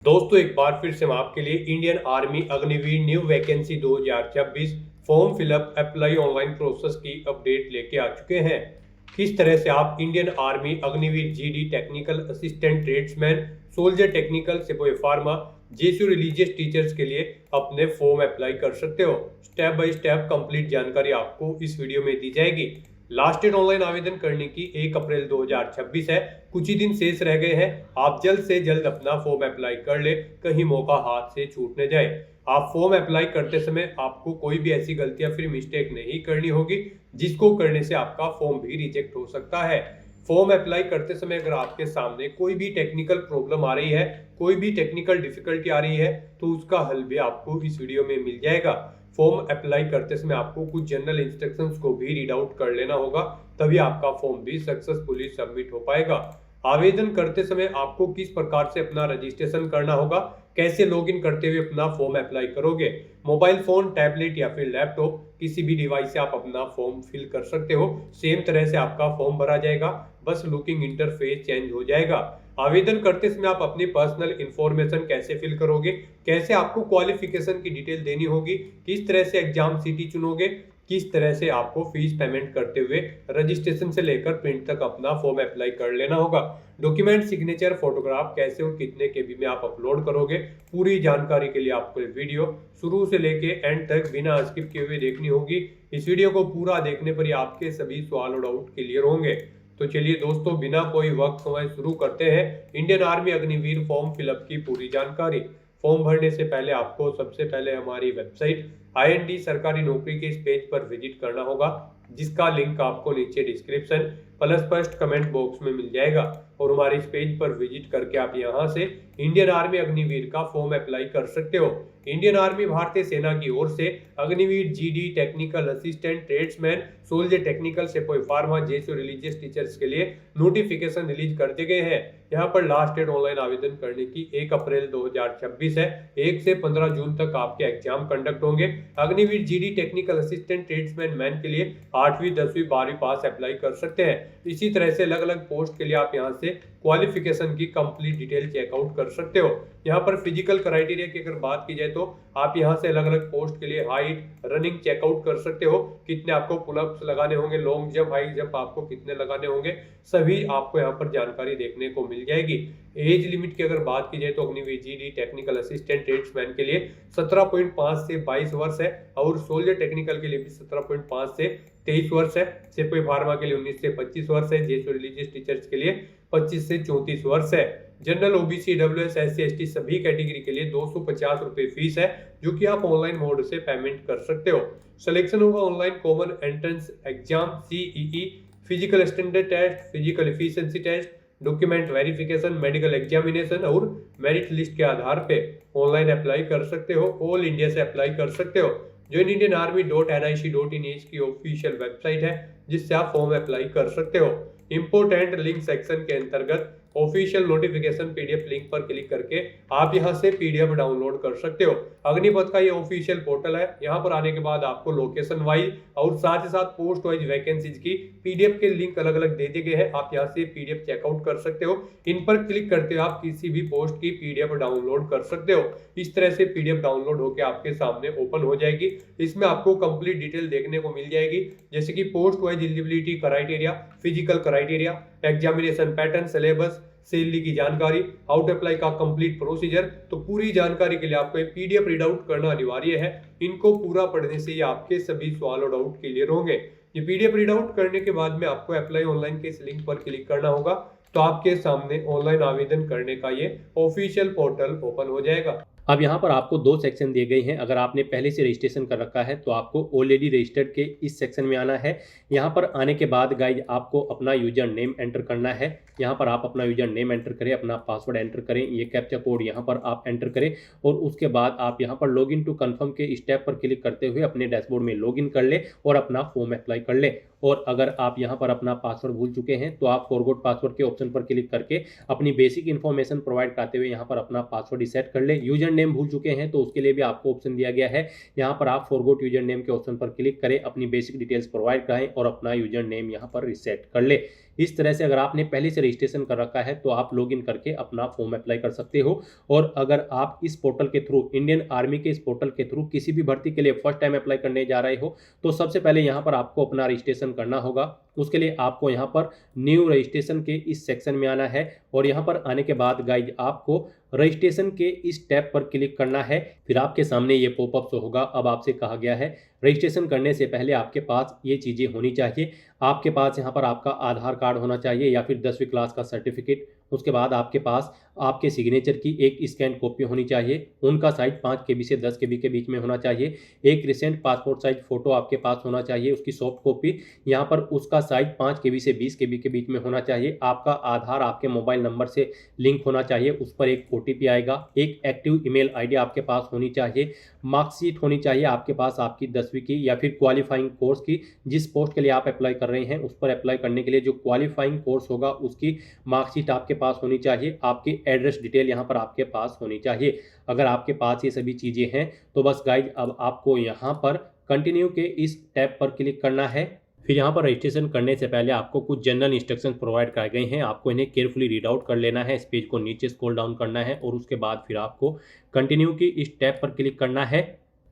दोस्तों एक बार फिर से हम आपके लिए Indian army Agniveer new vacancy 2026 form fill up apply online process की अपडेट लेके आ चुके हैं। किस तरह से आप Indian army Agniveer GD technical assistant tradesman soldier technical सिपाही फार्मा जेसीओ रिलीजियस टीचर्स के लिए अपने फॉर्म अप्लाई कर सकते हो। स्टेप बाय स्टेप कंप्लीट जानकारी आपको इस वीडियो में दी जाएगी। लास्ट डेट ऑनलाइन आवेदन करने की 1 अप्रैल 2026 है। कुछ ही दिन शेष रह गए हैं। आप जल्द से जल्द अपना फॉर्म अप्लाई कर ले, कहीं मौका हाथ से छूट न जाए। आप फॉर्म अप्लाई करते समय आपको कोई भी ऐसी गलती या फिर मिस्टेक नहीं करनी होगी जिसको करने से आपका फॉर्म भी रिजेक्ट हो सकता है। फॉर्म अप्लाई करते समय अगर आपके सामने कोई भी टेक्निकल प्रॉब्लम आ रही है, कोई भी टेक्निकल डिफिकल्टी आ रही है, तो उसका हल भी आपको इस वीडियो में मिल जाएगा। फॉर्म अप्लाई करते समय आपको कुछ जनरल इंस्ट्रक्शंस को भी रीड आउट कर लेना होगा, तभी आपका फॉर्म भी सक्सेसफुली सबमिट हो पाएगा। आवेदन करते समय आपको किस प्रकार से अपना रजिस्ट्रेशन करना होगा, कैसे लॉगिन करते हुए अपना फॉर्म अप्लाई करोगे। मोबाइल फोन, टैबलेट या फिर लैपटॉप किसी भी डिवाइस से आप अपना फॉर्म फिल कर सकते हो। सेम तरह से आपका फॉर्म भरा जाएगा, बस लुकिंग इंटरफेस चेंज हो जाएगा। आवेदन करते समय आप अपनी पर्सनल इंफॉर्मेशन कैसे फिल करोगे, कैसे आपको क्वालिफिकेशन की डिटेल देनी होगी, किस तरह से एग्जाम सिटी चुनोगे, किस तरह से आपको फीस पेमेंट करते हुए रजिस्ट्रेशन से लेकर प्रिंट तक अपना फॉर्म अप्लाई कर लेना होगा। डॉक्यूमेंट, सिग्नेचर, फोटोग्राफ कैसे और कितने केबी में आप अपलोड करोगे, पूरी जानकारी के लिए आपको वीडियो शुरू से लेके एंड तक बिना स्किप किए हुए देखनी होगी। इस वीडियो को पूरा देखने पर ही आपके सभी सवाल और डाउट क्लियर होंगे। तो चलिए दोस्तों, बिना कोई वक्त समय शुरू करते हैं Indian army Agniveer form fill up की पूरी जानकारी। फॉर्म भरने से पहले आपको सबसे पहले हमारी वेबसाइट IND सरकारी नौकरी के इस पेज पर विजिट करना होगा, जिसका लिंक आपको नीचे description plus first comment box में मिल जाएगा। और हमारे इस पेज पर विजिट करके आप यहां से इंडियन आर्मी अग्निवीर का फॉर्म अप्लाई कर सकते हो। इंडियन आर्मी भारतीय सेना की ओर से Agniveer GD technical assistant tradesman soldier technical सिपाही फार्मा जेसीओ रिलीजियस टीचर्स के लिए नोटिफिकेशन रिलीज कर दिए गए हैं। यहाँ पर लास्ट डेट ऑनलाइन आवेदन करने की 1 अप्रैल 2026 है। 1 से 15 जून तक आपके एग्जाम कंडक्ट होंगे। Agniveer GD technical assistant tradesman man के लिए 8वीं 10वीं 12वीं पास अप्लाई कर सकते हैं। इसी तरह से अलग अलग पोस्ट के लिए आप यहाँ से क्वालिफिकेशन की कंप्लीट डिटेल चेकआउट कर सकते हो। यहाँ पर फिजिकल क्राइटेरिया की अगर बात की जाए तो आप यहाँ से अलग अलग पोस्ट के लिए हाइट, रनिंग चेकआउट कर सकते हो। कितने आपको पुलअप्स लगाने होंगे, लॉन्ग जंप, हाई जंप आपको कितने लगाने होंगे, सभी आपको यहाँ पर जानकारी देखने को मिल जाएगी। एज लिमिट की अगर बात की जाए तो Agniveer GD technical assistant tradesman के लिए 17.5 से 22 वर्ष है और सोल्जर टेक्निकल के लिए भी 17.5 से 23 वर्ष है। सिपाही फार्मा के लिए 19 से 25 वर्ष है। जेसीओ रिलीजियस टीचर्स के लिए 25 से 34 वर्ष है। General, OBC, WS, SC, ST सभी कैटेगरी के लिए 250 रुपए फीस है, जो कि आप ऑनलाइन मोड से पेमेंट कर सकते हो। सिलेक्शन होगा online common entrance exam CEE, physical standard test, physical efficiency test, document verification, medical examination और मेरिट लिस्ट के आधार पे ऑनलाइन अप्लाई कर सकते हो। ऑल इंडिया से अप्लाई कर सकते हो। जो इंडियन आर्मी .nic.in की ऑफिशियल वेबसाइट है, जिससे आप फॉर्म अप्लाई कर सकते हो। इंपोर्टेंट लिंक सेक्शन के अंतर्गत ऑफिशियल नोटिफिकेशन PDF लिंक पर क्लिक करके आप यहां से PDF डाउनलोड कर सकते हो। अग्निपथ का ये ऑफिशियल पोर्टल है। यहां पर आने के बाद आपको लोकेशन वाइज और साथ ही साथ पोस्ट वाइज वैकेंसीज की PDF के लिंक अलग अलग दे दिए गए हैं। आप यहां से PDF चेकआउट कर सकते हो। इन पर क्लिक करते हुए आप किसी भी पोस्ट की PDF डाउनलोड कर सकते हो। इस तरह से PDF डाउनलोड होकर आपके सामने ओपन हो जाएगी। इसमें आपको कंप्लीट डिटेल देखने को मिल जाएगी, जैसे कि post wise eligibility criteria, physical criteria, examination pattern, syllabus, salary की जानकारी, आउट अप्लाई का कंप्लीट प्रोसीजर। तो पूरी जानकारी के लिए आपको PDF रीड आउट करना अनिवार्य है। इनको पूरा पढ़ने से ही आपके सभी सवाल और डाउट क्लियर होंगे। ये PDF रीड आउट करने के बाद में आपको अप्लाई ऑनलाइन के इस लिंक पर क्लिक करना होगा, तो आपके सामने ऑनलाइन आवेदन करने का ये ऑफिशियल पोर्टल ओपन हो जाएगा। अब यहाँ पर आपको 2 सेक्शन दिए गए हैं। अगर आपने पहले से रजिस्ट्रेशन कर रखा है तो आपको ऑलरेडी रजिस्टर्ड के इस सेक्शन में आना है। यहाँ पर आने के बाद गाइज आपको अपना यूजर नेम एंटर करना है। यहाँ पर आप अपना यूजर नेम एंटर करें, अपना पासवर्ड एंटर करें, ये कैप्चा कोड यहाँ पर आप एंटर करें और उसके बाद आप यहाँ पर लॉगिन टू कन्फर्म के स्टेप पर क्लिक करते हुए अपने डैशबोर्ड में लॉगिन कर ले और अपना फॉर्म अप्लाई कर ले। और अगर आप यहाँ पर अपना पासवर्ड भूल चुके हैं तो आप फॉरगॉट पासवर्ड के ऑप्शन पर क्लिक करके अपनी बेसिक इन्फॉर्मेशन प्रोवाइड कराते हुए यहाँ पर अपना पासवर्ड सेट कर ले। यूजर नेम भूल चुके हैं तो उसके लिए भी आपको ऑप्शन दिया गया है। यहाँ पर आप फॉरगॉट यूजर नेम के ऑप्शन पर क्लिक करें, अपनी बेसिक डिटेल्स प्रोवाइड कराएं और अपना यूजर नेम यहाँ पर रिसेट कर ले। इस तरह से अगर आपने पहले से रजिस्ट्रेशन कर रखा है तो आप लॉगिन करके अपना फॉर्म अप्लाई कर सकते हो। और अगर आप इस पोर्टल के थ्रू, इंडियन आर्मी के इस पोर्टल के थ्रू किसी भी भर्ती के लिए फर्स्ट टाइम अप्लाई करने जा रहे हो तो सबसे पहले यहाँ पर आपको अपना रजिस्ट्रेशन करना होगा। उसके लिए आपको यहाँ पर न्यू रजिस्ट्रेशन के इस सेक्शन में आना है और यहाँ पर आने के बाद गाइज आपको रजिस्ट्रेशन के इस टैब पर क्लिक करना है। फिर आपके सामने ये पॉपअप शो होगा। अब आपसे कहा गया है रजिस्ट्रेशन करने से पहले आपके पास ये चीज़ें होनी चाहिए। आपके पास यहाँ पर आपका आधार कार्ड होना चाहिए या फिर 10वीं क्लास का सर्टिफिकेट। उसके बाद आपके पास आपके सिग्नेचर की एक स्कैन कॉपी होनी चाहिए। उनका साइज 5 KB से 10 KB के बीच में होना चाहिए। एक रिसेंट पासपोर्ट साइज फ़ोटो आपके पास होना चाहिए, उसकी सॉफ्ट कॉपी। यहाँ पर उसका साइज 5 KB से 20 KB के बीच में होना चाहिए। आपका आधार आपके मोबाइल नंबर से लिंक होना चाहिए, उस पर एक OTP आएगा। एक एक्टिव ईमेल आईडी आपके पास होनी चाहिए। मार्कशीट होनी चाहिए आपके पास आपकी 10वीं की या फिर क्वालिफाइंग कोर्स की। जिस पोस्ट के लिए आप अप्लाई कर रहे हैं उस पर अप्लाई करने के लिए जो क्वालिफाइंग कोर्स होगा उसकी मार्कशीट आपके पास होनी चाहिए। आपकी एड्रेस डिटेल यहाँ पर आपके पास होनी चाहिए। अगर आपके पास ये सभी चीज़ें हैं तो बस गाइज अब आपको यहाँ पर कंटिन्यू के इस टैब पर क्लिक करना है। फिर यहाँ पर रजिस्ट्रेशन करने से पहले आपको कुछ जनरल इंस्ट्रक्शंस प्रोवाइड कराए गए हैं। आपको इन्हें केयरफुली रीड आउट कर लेना है। इस पेज को नीचे स्क्रॉल डाउन करना है और उसके बाद फिर आपको कंटिन्यू की इस टैब पर क्लिक करना है।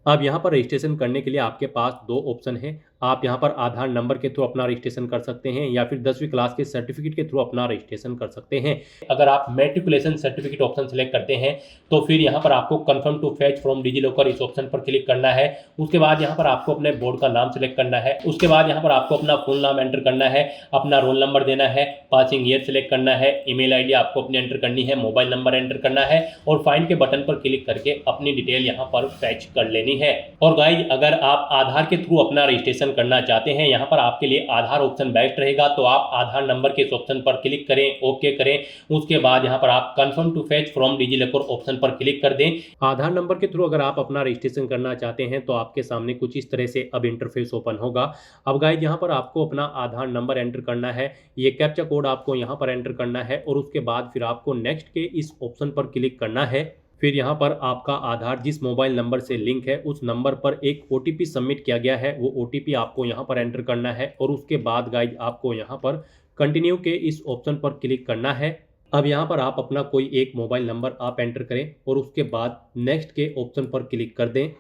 अब यहाँ पर रजिस्ट्रेशन करने के लिए आपके पास दो ऑप्शन है। आप यहाँ पर आधार नंबर के थ्रू अपना रजिस्ट्रेशन कर सकते हैं या फिर 10वीं क्लास के सर्टिफिकेट के थ्रू अपना रजिस्ट्रेशन कर सकते हैं। अगर आप मैट्रिकुलेशन सर्टिफिकेट ऑप्शन सेलेक्ट करते हैं तो फिर यहाँ पर आपको confirm to fetch from DigiLocker इस ऑप्शन पर क्लिक करना है। उसके बाद यहाँ पर आपको अपने बोर्ड का नाम सेलेक्ट करना है। उसके बाद यहाँ पर आपको अपना फुल नाम एंटर करना है, अपना रोल नंबर देना है, पासिंग ईयर सेलेक्ट करना है, ईमेल आईडी आपको अपनी एंटर करनी है, मोबाइल नंबर एंटर करना है और फाइंड के बटन पर क्लिक करके अपनी डिटेल यहाँ पर फैच कर लेनी है। और गाइज अगर आप आधार के थ्रू अपना रजिस्ट्रेशन करना चाहते हैं, यहाँ पर आपके लिए आधार ऑप्शन बेस्ट रहेगा। तो आप आधार नंबर के इस ऑप्शन पर क्लिक करें, ओके करें। उसके बाद यहाँ पर आप confirm to fetch from DigiLocker option पर क्लिक कर दें। आधार नंबर के थ्रू अगर आप अपना रजिस्ट्रेशन करना चाहते हैं तो आपके सामने कुछ इस तरह से अब इंटरफेस ओपन होगा। अब गाइज यहाँ पर आपको अपना आधार नंबर एंटर करना है, ये कैप्चा कोड आपको यहाँ पर एंटर करना है और उसके बाद फिर आपको नेक्स्ट के इस ऑप्शन पर क्लिक करना है। फिर यहाँ पर आपका आधार जिस मोबाइल नंबर से लिंक है उस नंबर पर एक OTP सबमिट किया गया है, वो OTP आपको यहाँ पर एंटर करना है और उसके बाद गाइज आपको यहाँ पर कंटिन्यू के इस ऑप्शन पर क्लिक करना है। अब यहाँ पर आप अपना कोई एक मोबाइल नंबर आप एंटर करें और उसके बाद नेक्स्ट के ऑप्शन पर क्लिक कर दें।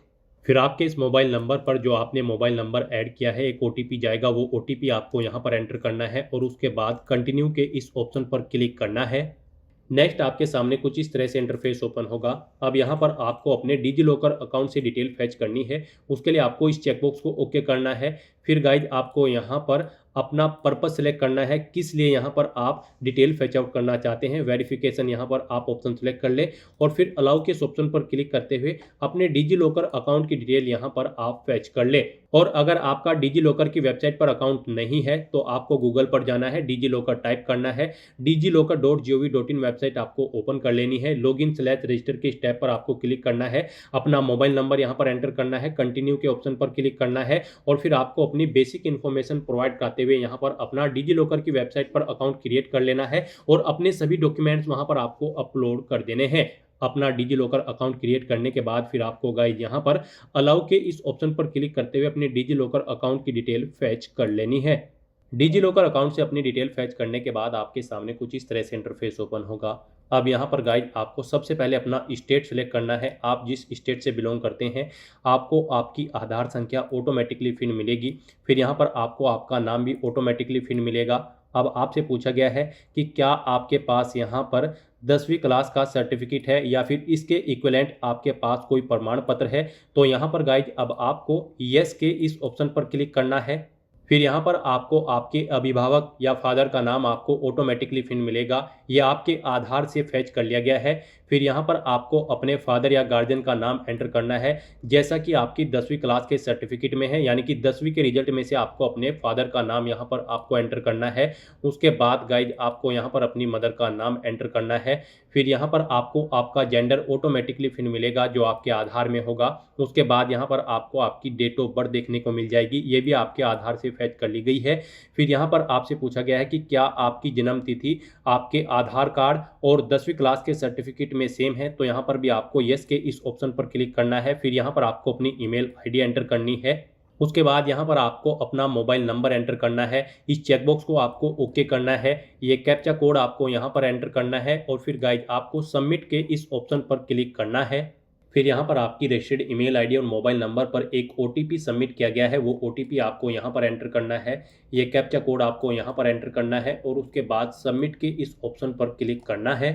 फिर आपके इस मोबाइल नंबर पर जो आपने मोबाइल नंबर ऐड किया है एक OTP जाएगा, वो OTP आपको यहाँ पर एंटर करना है और उसके बाद कंटिन्यू के इस ऑप्शन पर क्लिक करना है। नेक्स्ट आपके सामने कुछ इस तरह से इंटरफेस ओपन होगा। अब यहाँ पर आपको अपने डिजिलॉकर अकाउंट से डिटेल फैच करनी है। उसके लिए आपको इस चेकबॉक्स को ओके करना है। फिर गाइज आपको यहाँ पर अपना पर्पस सेलेक्ट करना है, किस लिए यहाँ पर आप डिटेल फैच आउट करना चाहते हैं। वेरिफिकेशन यहाँ पर आप ऑप्शन सेलेक्ट कर ले और फिर अलाउ के इस ऑप्शन पर क्लिक करते हुए अपने डिजिलॉकर अकाउंट की डिटेल यहाँ पर आप फैच कर ले। और अगर आपका डिजिलॉकर की वेबसाइट पर अकाउंट नहीं है तो आपको गूगल पर जाना है, डिजिलॉकर टाइप करना है, digilokar.gov.in वेबसाइट आपको ओपन कर लेनी है। लॉगिन/रजिस्टर के स्टेप पर आपको क्लिक करना है, अपना मोबाइल नंबर यहाँ पर एंटर करना है, कंटिन्यू के ऑप्शन पर क्लिक करना है और फिर आपको अपनी बेसिक इन्फॉर्मेशन प्रोवाइड कराते हुए यहाँ पर अपना डिजिलॉकर की वेबसाइट पर अकाउंट क्रिएट कर लेना है और अपने सभी डॉक्यूमेंट्स वहाँ पर आपको अपलोड कर देने हैं। अपना डिजिलॉकर अकाउंट क्रिएट करने के बाद फिर आपको गाइज यहाँ पर अलाउ के इस ऑप्शन पर क्लिक करते हुए अपने डिजिलॉकर अकाउंट की डिटेल फैच कर लेनी है। डिजिलॉकर अकाउंट से अपनी डिटेल फैच करने के बाद आपके सामने कुछ इस तरह से इंटरफेस ओपन होगा। अब यहाँ पर गाइज आपको सबसे पहले अपना स्टेट सेलेक्ट करना है। आप जिस स्टेट से बिलोंग करते हैं आपको आपकी आधार संख्या ऑटोमेटिकली फिर मिलेगी। फिर यहाँ पर आपको आपका नाम भी ऑटोमेटिकली फिर मिलेगा। अब आपसे पूछा गया है कि क्या आपके पास यहाँ पर 10वीं क्लास का सर्टिफिकेट है या फिर इसके इक्विवेलेंट आपके पास कोई प्रमाण पत्र है। तो यहाँ पर गाइज अब आपको यस के इस ऑप्शन पर क्लिक करना है। फिर यहाँ पर आपको आपके अभिभावक या फादर का नाम आपको ऑटोमेटिकली फिर मिलेगा, यह आपके आधार से फैच कर लिया गया है। फिर यहाँ पर आपको अपने फादर या गार्जियन का नाम एंटर करना है जैसा कि आपकी 10वीं क्लास के सर्टिफिकेट में है, यानी कि 10वीं के रिजल्ट में से आपको अपने फादर का नाम यहाँ पर आपको एंटर करना है। उसके बाद गाइज आपको यहाँ पर अपनी मदर का नाम एंटर करना है। फिर यहाँ पर आपको आपका जेंडर ऑटोमेटिकली फिर मिलेगा जो आपके आधार में होगा। उसके बाद यहाँ पर आपको आपकी डेट ऑफ बर्थ देखने को मिल जाएगी, ये भी आपके आधार से फैच कर ली गई है। फिर यहाँ पर आपसे पूछा गया है कि क्या आपकी जन्म तिथि आपके आधार कार्ड और 10वीं क्लास के सर्टिफिकेट में सेम है। तो यहाँ पर भी आपको यस के इस ऑप्शन पर क्लिक करना है। फिर यहाँ पर आपको अपनी ईमेल आईडी एंटर करनी है। उसके बाद यहाँ पर आपको अपना मोबाइल नंबर एंटर करना है, इस चेकबॉक्स को आपको ओके करना है, ये कैप्चा कोड आपको यहाँ पर एंटर करना है और फिर गाइज आपको सबमिट के इस ऑप्शन पर क्लिक करना है। फिर यहाँ पर आपकी रजिस्टर्ड ईमेल आईडी और मोबाइल नंबर पर एक ओटीपी सबमिट किया गया है, वो ओटीपी आपको यहाँ पर एंटर करना है, ये कैप्चा कोड आपको यहाँ पर एंटर करना है और उसके बाद सबमिट के इस ऑप्शन पर क्लिक करना है।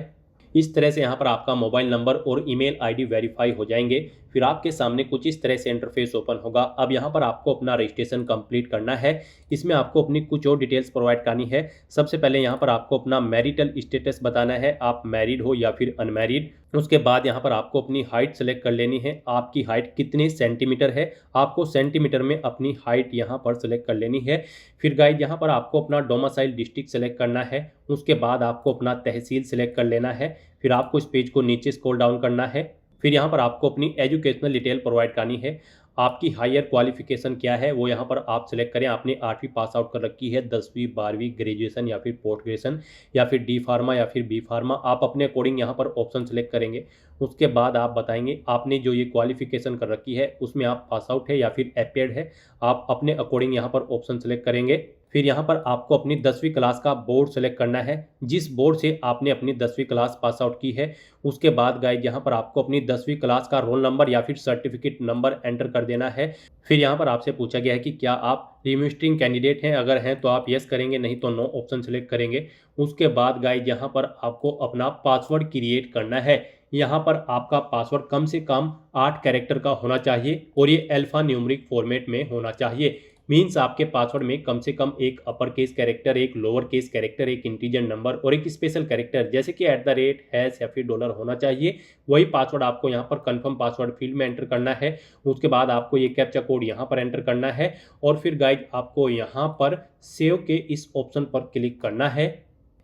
इस तरह से यहाँ पर आपका मोबाइल नंबर और ईमेल आईडी वेरीफाई हो जाएंगे। फिर आपके सामने कुछ इस तरह से इंटरफेस ओपन होगा। अब यहाँ पर आपको अपना रजिस्ट्रेशन कंप्लीट करना है। इसमें आपको अपनी कुछ और डिटेल्स प्रोवाइड करनी है। सबसे पहले यहाँ पर आपको अपना मैरिटल स्टेटस बताना है, आप मैरिड हो या फिर अनमैरिड। उसके बाद यहाँ पर आपको अपनी हाइट सेलेक्ट कर लेनी है, आपकी हाइट कितने सेंटीमीटर है, आपको सेंटीमीटर में अपनी हाइट यहाँ पर सेलेक्ट कर लेनी है। फिर गाइज यहाँ पर आपको अपना डोमिसाइल डिस्ट्रिक्ट सेलेक्ट करना है, उसके बाद आपको अपना तहसील सेलेक्ट कर लेना है। फिर आपको इस पेज को नीचे स्क्रॉल डाउन करना है। फिर यहाँ पर आपको अपनी एजुकेशनल डिटेल प्रोवाइड करनी है, आपकी हायर क्वालिफिकेशन क्या है वो यहाँ पर आप सेलेक्ट करें। आपने 8वीं पास आउट कर रखी है, 10वीं 12वीं ग्रेजुएशन या फिर पोस्ट ग्रेजुएशन या फिर डी फार्मा या फिर बी फार्मा, आप अपने अकॉर्डिंग यहाँ पर ऑप्शन सेलेक्ट करेंगे। उसके बाद आप बताएंगे आपने जो ये क्वालिफिकेशन कर रखी है उसमें आप पास आउट है या फिर एपेड है, आप अपने अकॉर्डिंग यहाँ पर ऑप्शन सेलेक्ट करेंगे। फिर यहाँ पर आपको अपनी 10वीं क्लास का बोर्ड सेलेक्ट करना है, जिस बोर्ड से आपने अपनी 10वीं क्लास पास आउट की है। उसके बाद गाइज यहाँ पर आपको अपनी 10वीं क्लास का रोल नंबर या फिर सर्टिफिकेट नंबर एंटर कर देना है। फिर यहाँ पर आपसे पूछा गया है कि क्या आप रिमिस्ट्रिंग कैंडिडेट हैं, अगर हैं तो आप यस करेंगे, नहीं तो नो ऑप्शन सेलेक्ट करेंगे। उसके बाद गाइज यहाँ पर आपको अपना पासवर्ड क्रिएट करना है। यहाँ पर आपका पासवर्ड कम से कम 8 कैरेक्टर का होना चाहिए और ये अल्फा न्यूमेरिक फॉर्मेट में होना चाहिए। मीन्स आपके पासवर्ड में कम से कम एक अपर केस कैरेक्टर, एक लोअर केस कैरेक्टर, एक इंटीजर नंबर और एक स्पेशल कैरेक्टर जैसे कि @ हैश या फिर डॉलर होना चाहिए। वही पासवर्ड आपको यहाँ पर कंफर्म पासवर्ड फील्ड में एंटर करना है। उसके बाद आपको ये कैप्चा कोड यहाँ पर एंटर करना है और फिर गाइज आपको यहाँ पर सेव के इस ऑप्शन पर क्लिक करना है।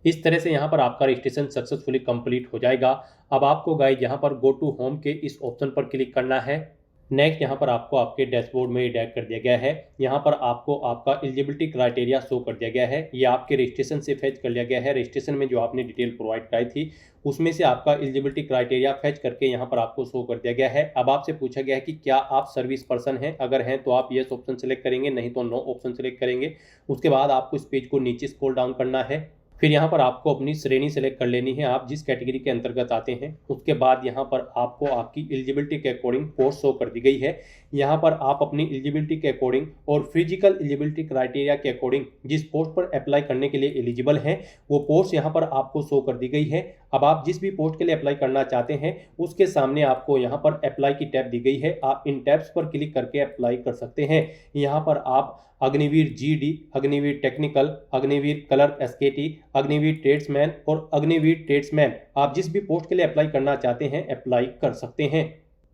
इस तरह से यहाँ पर आपका रजिस्ट्रेशन सक्सेसफुली कंप्लीट हो जाएगा। अब आपको गाइज यहाँ पर गो टू होम के इस ऑप्शन पर क्लिक करना है। नेक्स्ट यहाँ पर आपको आपके डैशबोर्ड में डायरेक्ट कर दिया गया है। यहाँ पर आपको आपका एलिजिबिलिटी क्राइटेरिया शो कर दिया गया है, ये आपके रजिस्ट्रेशन से फेच कर लिया गया है। रजिस्ट्रेशन में जो आपने डिटेल प्रोवाइड कराई थी उसमें से आपका एलिजिबिलिटी क्राइटेरिया फेच करके यहाँ पर आपको शो कर दिया गया है। अब आपसे पूछा गया है कि क्या आप सर्विस पर्सन हैं, अगर हैं तो आप यस ऑप्शन सेलेक्ट करेंगे, नहीं तो नो ऑप्शन सेलेक्ट करेंगे। उसके बाद आपको इस पेज को नीचे स्क्रॉल डाउन करना है। फिर यहाँ पर आपको अपनी श्रेणी सेलेक्ट कर लेनी है, आप जिस कैटेगरी के अंतर्गत आते हैं। उसके बाद यहाँ पर आपको आपकी एलिजिबिलिटी के अकॉर्डिंग पोस्ट शो कर दी गई है। यहाँ पर आप अपनी एलिजिबिलिटी के अकॉर्डिंग और फिजिकल एलिजिबिलिटी क्राइटेरिया के अकॉर्डिंग जिस पोस्ट पर अप्लाई करने के लिए एलिजिबल हैं वो पोस्ट यहाँ पर आपको शो कर दी गई है। अब आप जिस भी पोस्ट के लिए अप्लाई करना चाहते हैं उसके सामने आपको यहाँ पर अप्लाई की टैब दी गई है, आप इन टैब्स पर क्लिक करके अप्लाई कर सकते हैं। यहाँ पर आप Agniveer GD, Agniveer technical, Agniveer clerk SKT, Agniveer tradesman और अग्निवीर ट्रेड्समैन, आप जिस भी पोस्ट के लिए अप्लाई करना चाहते हैं अप्लाई कर सकते हैं।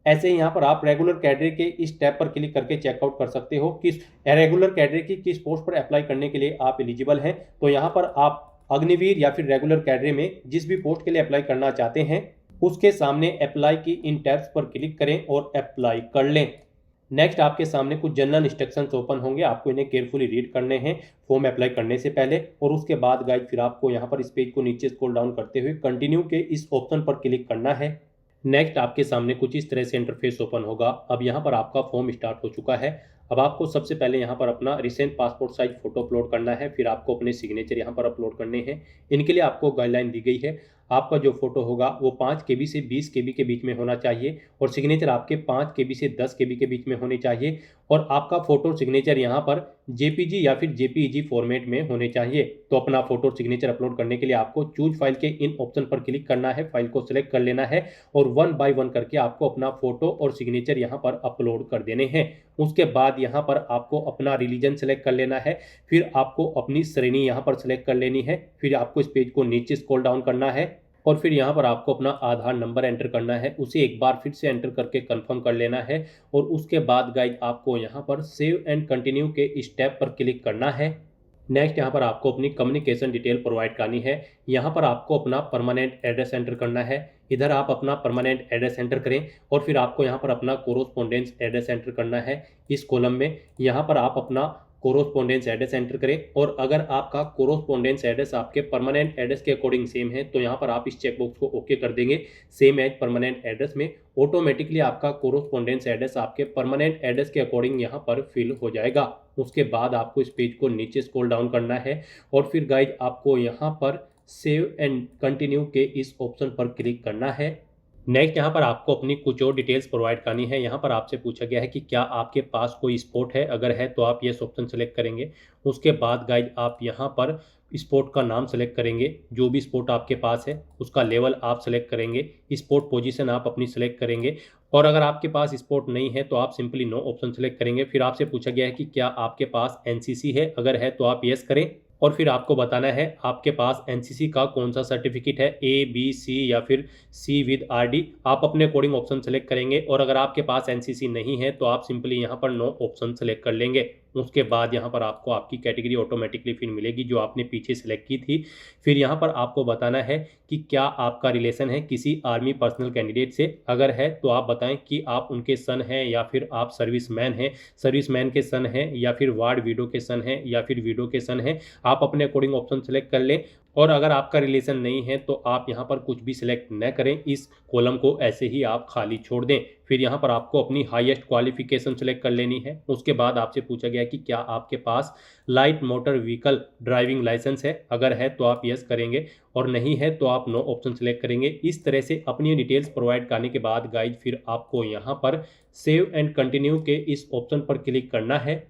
ऐसे ही यहाँ पर आप रेगुलर कैडरे के इस टैब पर क्लिक करके चेकआउट कर सकते हो कि रेगुलर कैडरे की किस पोस्ट पर अप्लाई करने के लिए आप एलिजिबल हैं। तो यहाँ पर आप अग्निवीर या फिर रेगुलर कैडरे में जिस भी पोस्ट के लिए अप्लाई करना चाहते हैं उसके सामने अप्लाई की इन टैब्स पर क्लिक करें और अप्लाई कर लें। नेक्स्ट आपके सामने कुछ जनरल इंस्ट्रक्शंस ओपन होंगे, आपको इन्हें केयरफुली रीड करने हैं फॉर्म अप्लाई करने से पहले। और उसके बाद गाइड फिर आपको यहाँ पर इस पेज को नीचे स्क्रॉल डाउन करते हुए कंटिन्यू के इस ऑप्शन पर क्लिक करना है। नेक्स्ट आपके सामने कुछ इस तरह से इंटरफेस ओपन होगा। अब यहाँ पर आपका फॉर्म स्टार्ट हो चुका है। अब आपको सबसे पहले यहाँ पर अपना recent passport size photo upload करना है, फिर आपको अपने सिग्नेचर यहाँ पर अपलोड करने हैं। इनके लिए आपको गाइडलाइन दी गई है, आपका जो फोटो होगा वो 5 KB से 20 KB के बीच में होना चाहिए और सिग्नेचर आपके 5 KB से 10 KB के बीच में होने चाहिए और आपका फोटो सिग्नेचर यहाँ पर JPG या फिर JPEG फॉर्मेट में होने चाहिए। तो अपना फोटो सिग्नेचर अपलोड करने के लिए आपको चूज फाइल के इन ऑप्शन पर क्लिक करना है, फाइल को सिलेक्ट कर लेना है और 1 बाय 1 करके आपको अपना फोटो और सिग्नेचर यहाँ पर अपलोड कर देने हैं। उसके बाद यहाँ पर आपको अपना रिलीजन सेलेक्ट कर लेना है, फिर आपको अपनी श्रेणी यहाँ पर सेलेक्ट कर लेनी है, फिर आपको इस पेज को नीचे स्क्रॉल डाउन करना है और फिर यहाँ पर आपको अपना आधार नंबर एंटर करना है, उसे एक बार फिर से एंटर करके कंफर्म कर लेना है और उसके बाद गाइड आपको यहाँ पर सेव एंड कंटिन्यू के इस टैब पर क्लिक करना है। नेक्स्ट यहाँ पर आपको अपनी कम्युनिकेशन डिटेल प्रोवाइड करनी है। यहाँ पर आपको अपना परमानेंट एड्रेस एंटर करना है, इधर आप अपना परमानेंट एड्रेस एंटर करें और फिर आपको यहाँ पर अपना कोरोस्पोंडेंस एड्रेस एंटर करना है। इस कॉलम में यहाँ पर आप अपना कोरोस्पोंडेंस एड्रेस एंटर करें। और अगर आपका कोरोस्पोंडेंस एड्रेस आपके परमानेंट एड्रेस के अकॉर्डिंग सेम है तो यहाँ पर आप इस चेकबॉक्स को ओके कर देंगे। सेम एज परमानेंट एड्रेस में ऑटोमेटिकली आपका कोरोस्पोंडेंस एड्रेस आपके परमानेंट एड्रेस के अकॉर्डिंग यहाँ पर फिल हो जाएगा। उसके बाद आपको इस पेज को नीचे स्क्रॉल डाउन करना है और फिर गाइज आपको यहाँ पर सेव एंड कंटिन्यू के इस ऑप्शन पर क्लिक करना है। नेक्स्ट यहाँ पर आपको अपनी कुछ और डिटेल्स प्रोवाइड करनी है। यहाँ पर आपसे पूछा गया है कि क्या आपके पास कोई स्पोर्ट है, अगर है तो आप ये ऑप्शन सेलेक्ट करेंगे। उसके बाद गाइज आप यहाँ पर स्पोर्ट का नाम सेलेक्ट करेंगे, जो भी स्पोर्ट आपके पास है उसका लेवल आप सेलेक्ट करेंगे, स्पोर्ट पोजीशन आप अपनी सेलेक्ट करेंगे। और अगर आपके पास स्पोर्ट नहीं है तो आप सिंपली नो ऑप्शन सेलेक्ट करेंगे। फिर आपसे पूछा गया है कि क्या आपके पास एनसीसी है, अगर है तो आप यस करें और फिर आपको बताना है आपके पास एनसीसी का कौन सा सर्टिफिकेट है, ए बी सी या फिर सी विद आरडी। आप अपने अकॉर्डिंग ऑप्शन सेलेक्ट करेंगे और अगर आपके पास एनसीसी नहीं है तो आप सिंपली यहाँ पर नो ऑप्शन सेलेक्ट कर लेंगे। उसके बाद यहाँ पर आपको आपकी कैटेगरी ऑटोमेटिकली फिर मिलेगी जो आपने पीछे सेलेक्ट की थी। फिर यहाँ पर आपको बताना है कि क्या आपका रिलेशन है किसी आर्मी पर्सनल कैंडिडेट से, अगर है तो आप बताएं कि आप उनके सन हैं या फिर आप सर्विसमैन हैं, सर्विसमैन के सन हैं या फिर वार्ड विडो के सन हैं या फिर विडो के सन हैं। आप अपने अकॉर्डिंग ऑप्शन सेलेक्ट कर लें। और अगर आपका रिलेशन नहीं है तो आप यहाँ पर कुछ भी सिलेक्ट न करें, इस कॉलम को ऐसे ही आप खाली छोड़ दें। फिर यहाँ पर आपको अपनी हाईएस्ट क्वालिफिकेशन सेलेक्ट कर लेनी है। उसके बाद आपसे पूछा गया कि क्या आपके पास light motor vehicle driving licence है, अगर है तो आप यस करेंगे और नहीं है तो आप नो ऑप्शन सेलेक्ट करेंगे। इस तरह से अपनी डिटेल्स प्रोवाइड करने के बाद गाइज फिर आपको यहाँ पर सेव एंड कंटिन्यू के इस ऑप्शन पर क्लिक करना है।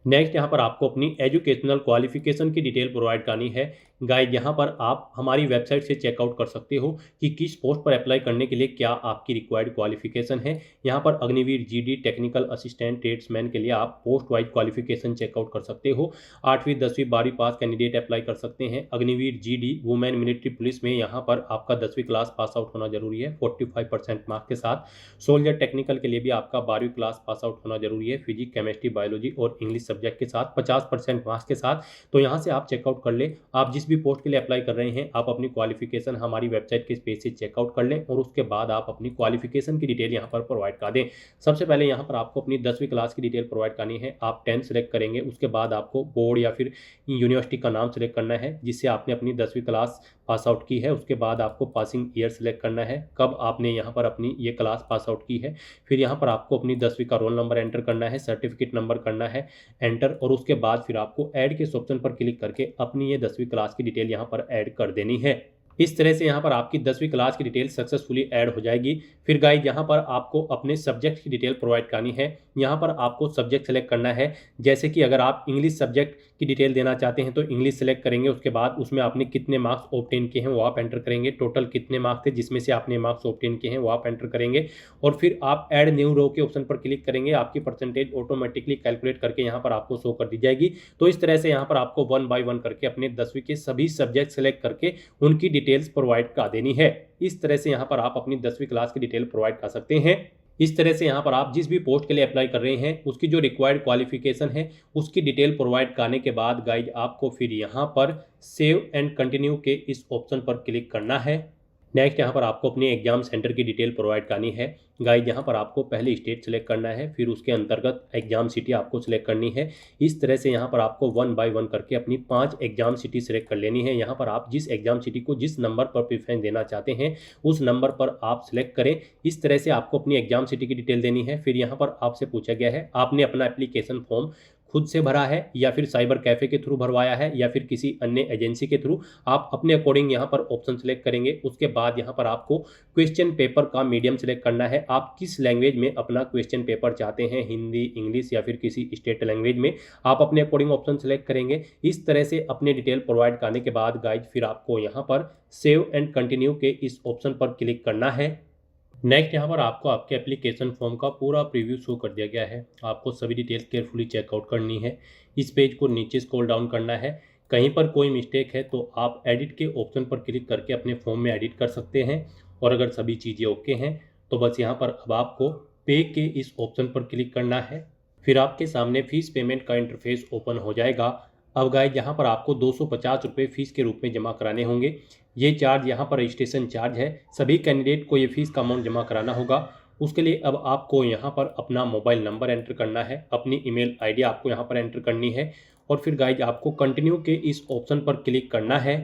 नेक्स्ट यहाँ पर आपको अपनी एजुकेशनल क्वालिफिकेशन की डिटेल प्रोवाइड करनी है। गाइड यहाँ पर आप हमारी वेबसाइट से चेकआउट कर सकते हो कि किस पोस्ट पर अप्लाई करने के लिए क्या आपकी रिक्वायर्ड क्वालिफिकेशन है। यहाँ पर Agniveer GD technical assistant tradesman के लिए आप पोस्ट वाइज क्वालिफिकेशन चेकआउट कर सकते हो। 8वीं 10वीं 12वीं पास कैंडिडेट अप्लाई कर सकते हैं। Agniveer GD women military police में यहाँ पर आपका 10वीं क्लास पास आउट होना जरूरी है 45% मार्क्स के साथ। सोल्जर टेक्निकल के लिए भी आपका 12वीं क्लास पास आउट होना जरूरी है, फिजिक्स केमिस्ट्री बायोलॉजी और इंग्लिश सब्जेक्ट के साथ 50% मार्क्स के साथ। तो यहाँ से आप चेकआउट कर लें। आप जिस भी पोस्ट के लिए अप्लाई कर रहे हैं आप अपनी क्वालिफिकेशन हमारी वेबसाइट के पेज से चेकआउट कर लें और उसके बाद आप अपनी क्वालिफिकेशन की डिटेल यहाँ पर प्रोवाइड कर दें। सबसे पहले यहाँ पर आपको अपनी 10वीं क्लास की डिटेल प्रोवाइड करनी है। आप 10 सेलेक्ट करेंगे, उसके बाद आपको बोर्ड या फिर यूनिवर्सिटी का नाम सेलेक्ट करना है जिससे आपने अपनी 10वीं क्लास पास आउट की है। उसके बाद आपको पासिंग ईयर सेलेक्ट करना है, कब आपने यहाँ पर अपनी ये क्लास पास आउट की है। फिर यहाँ पर आपको अपनी 10वीं का रोल नंबर एंटर करना है, सर्टिफिकेट नंबर करना है एंटर और उसके बाद फिर आपको ऐड के ऑप्शन पर क्लिक करके अपनी ये 10वीं क्लास की डिटेल यहाँ पर ऐड कर देनी है। इस तरह से यहाँ पर आपकी 10वीं क्लास की डिटेल सक्सेसफुली ऐड हो जाएगी। फिर गाइड यहाँ पर आपको अपने सब्जेक्ट की डिटेल प्रोवाइड करनी है। यहाँ पर आपको सब्जेक्ट सेलेक्ट करना है, जैसे कि अगर आप इंग्लिश सब्जेक्ट की डिटेल देना चाहते हैं तो इंग्लिश सेलेक्ट करेंगे। उसके बाद उसमें आपने कितने मार्क्स ऑब्टेन किए हैं वो आप एंटर करेंगे, टोटल कितने मार्क्स थे जिसमें से आपने मार्क्स ऑब्टेन किए हैं वो आप एंटर करेंगे और फिर आप ऐड न्यू रो के ऑप्शन पर क्लिक करेंगे। आपकी परसेंटेज ऑटोमेटिकली कैलकुलेट करके यहाँ पर आपको शो कर दी जाएगी। तो इस तरह से यहाँ पर आपको 1 बाय 1 करके अपने 10वीं के सभी सब्जेक्ट सेलेक्ट करके उनकी डिटेल्स प्रोवाइड कर देनी है। इस तरह से यहाँ पर आप अपनी 10वीं क्लास की डिटेल प्रोवाइड कर सकते हैं। इस तरह से यहाँ पर आप जिस भी पोस्ट के लिए अप्लाई कर रहे हैं उसकी जो रिक्वायर्ड क्वालिफिकेशन है उसकी डिटेल प्रोवाइड करने के बाद गाइड आपको फिर यहाँ पर सेव एंड कंटिन्यू के इस ऑप्शन पर क्लिक करना है। नेक्स्ट यहाँ पर आपको अपने एग्जाम सेंटर की डिटेल प्रोवाइड करनी है। गाइड यहाँ पर आपको पहले स्टेट सेलेक्ट करना है, फिर उसके अंतर्गत एग्जाम सिटी आपको सिलेक्ट करनी है। इस तरह से यहाँ पर आपको 1 बाय 1 करके अपनी 5 एग्जाम सिटी सेलेक्ट कर लेनी है। यहाँ पर आप जिस एग्जाम सिटी को जिस नंबर पर प्रेफरेंस देना चाहते हैं उस नंबर पर आप सिलेक्ट करें। इस तरह से आपको अपनी एग्जाम सिटी की डिटेल देनी है। फिर यहाँ पर आपसे पूछा गया है आपने अपना एप्लीकेशन फॉर्म खुद से भरा है या फिर साइबर कैफे के थ्रू भरवाया है या फिर किसी अन्य एजेंसी के थ्रू। आप अपने अकॉर्डिंग यहाँ पर ऑप्शन सेलेक्ट करेंगे। उसके बाद यहाँ पर आपको क्वेश्चन पेपर का मीडियम सेलेक्ट करना है। आप किस लैंग्वेज में अपना क्वेश्चन पेपर चाहते हैं, हिंदी, इंग्लिश या फिर किसी स्टेट लैंग्वेज में, आप अपने अकॉर्डिंग ऑप्शन सेलेक्ट करेंगे। इस तरह से अपने डिटेल प्रोवाइड करने के बाद गाइड फिर आपको यहाँ पर सेव एंड कंटिन्यू के इस ऑप्शन पर क्लिक करना है। नेक्स्ट यहाँ पर आपको आपके एप्लीकेशन फॉर्म का पूरा प्रीव्यू शो कर दिया गया है। आपको सभी डिटेल्स केयरफुली चेकआउट करनी है। इस पेज को नीचे स्क्रॉल डाउन करना है। कहीं पर कोई मिस्टेक है तो आप एडिट के ऑप्शन पर क्लिक करके अपने फॉर्म में एडिट कर सकते हैं और अगर सभी चीज़ें ओके हैं तो बस यहाँ पर अब आपको पे के इस ऑप्शन पर क्लिक करना है। फिर आपके सामने फीस पेमेंट का इंटरफेस ओपन हो जाएगा। अब गाइड यहाँ पर आपको 250 रुपये फ़ीस के रूप में जमा कराने होंगे। ये चार्ज यहाँ पर रजिस्ट्रेशन चार्ज है। सभी कैंडिडेट को ये फ़ीस का अमाउंट जमा कराना होगा। उसके लिए अब आपको यहाँ पर अपना मोबाइल नंबर एंटर करना है, अपनी ईमेल आईडी आपको यहाँ पर एंटर करनी है और फिर गाइज आपको कंटिन्यू के इस ऑप्शन पर क्लिक करना है।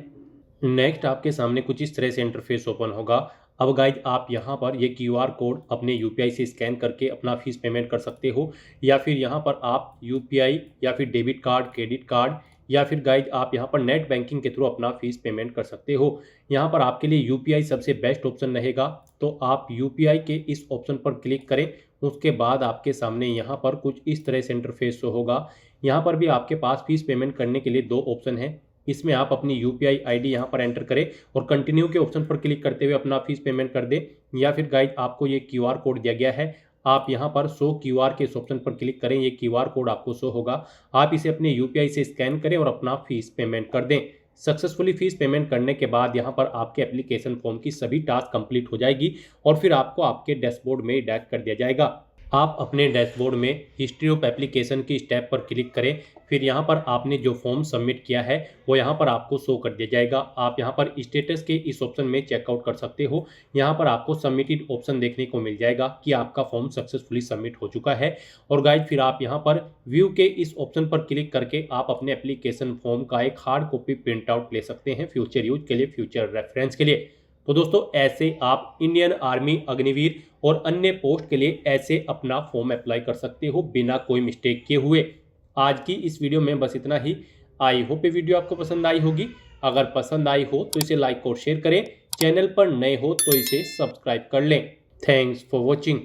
नेक्स्ट आपके सामने कुछ इस तरह से इंटरफेस ओपन होगा। अब गाइज आप यहाँ पर ये क्यूआर कोड अपने यूपीआई से स्कैन करके अपना फीस पेमेंट कर सकते हो, या फिर यहाँ पर आप यूपीआई या फिर डेबिट कार्ड, क्रेडिट कार्ड, या फिर गाइज आप यहाँ पर नेट बैंकिंग के थ्रू अपना फीस पेमेंट कर सकते हो। यहाँ पर आपके लिए यूपीआई सबसे बेस्ट ऑप्शन रहेगा, तो आप यूपीआई के इस ऑप्शन पर क्लिक करें। उसके बाद आपके सामने यहाँ पर कुछ इस तरह से इंटरफेस होगा। यहाँ पर भी आपके पास फीस पेमेंट करने के लिए दो ऑप्शन है। इसमें आप अपनी यूपीआई आईडी यहाँ पर एंटर करें और कंटिन्यू के ऑप्शन पर क्लिक करते हुए अपना फीस पेमेंट कर दें, या फिर गाइज आपको ये क्यूआर कोड दिया गया है, आप यहाँ पर शो क्यूआर के इस ऑप्शन पर क्लिक करें। ये क्यूआर कोड आपको शो होगा, आप इसे अपने यूपीआई से स्कैन करें और अपना फीस पेमेंट कर दें। सक्सेसफुली फीस पेमेंट करने के बाद यहाँ पर आपके एप्लीकेशन फॉर्म की सभी टास्क कंप्लीट हो जाएगी और फिर आपको आपके डैशबोर्ड में डैश कर दिया जाएगा। आप अपने डैशबोर्ड में हिस्ट्री ऑफ एप्लीकेशन की स्टेप पर क्लिक करें, फिर यहाँ पर आपने जो फॉर्म सबमिट किया है वो यहाँ पर आपको शो कर दिया जाएगा। आप यहाँ पर स्टेटस के इस ऑप्शन में चेकआउट कर सकते हो। यहाँ पर आपको सबमिटेड ऑप्शन देखने को मिल जाएगा कि आपका फॉर्म सक्सेसफुली सबमिट हो चुका है। और गाइज फिर आप यहाँ पर व्यू के इस ऑप्शन पर क्लिक करके आप अपने एप्लीकेशन फॉर्म का एक हार्ड कॉपी प्रिंट आउट ले सकते हैं फ्यूचर यूज के लिए, फ्यूचर रेफरेंस के लिए। तो दोस्तों ऐसे आप इंडियन आर्मी, अग्निवीर और अन्य पोस्ट के लिए ऐसे अपना फॉर्म अप्लाई कर सकते हो बिना कोई मिस्टेक किए हुए। आज की इस वीडियो में बस इतना ही। आई होप ये वीडियो आपको पसंद आई होगी। अगर पसंद आई हो तो इसे लाइक और शेयर करें। चैनल पर नए हो तो इसे सब्सक्राइब कर लें। Thanks for watching.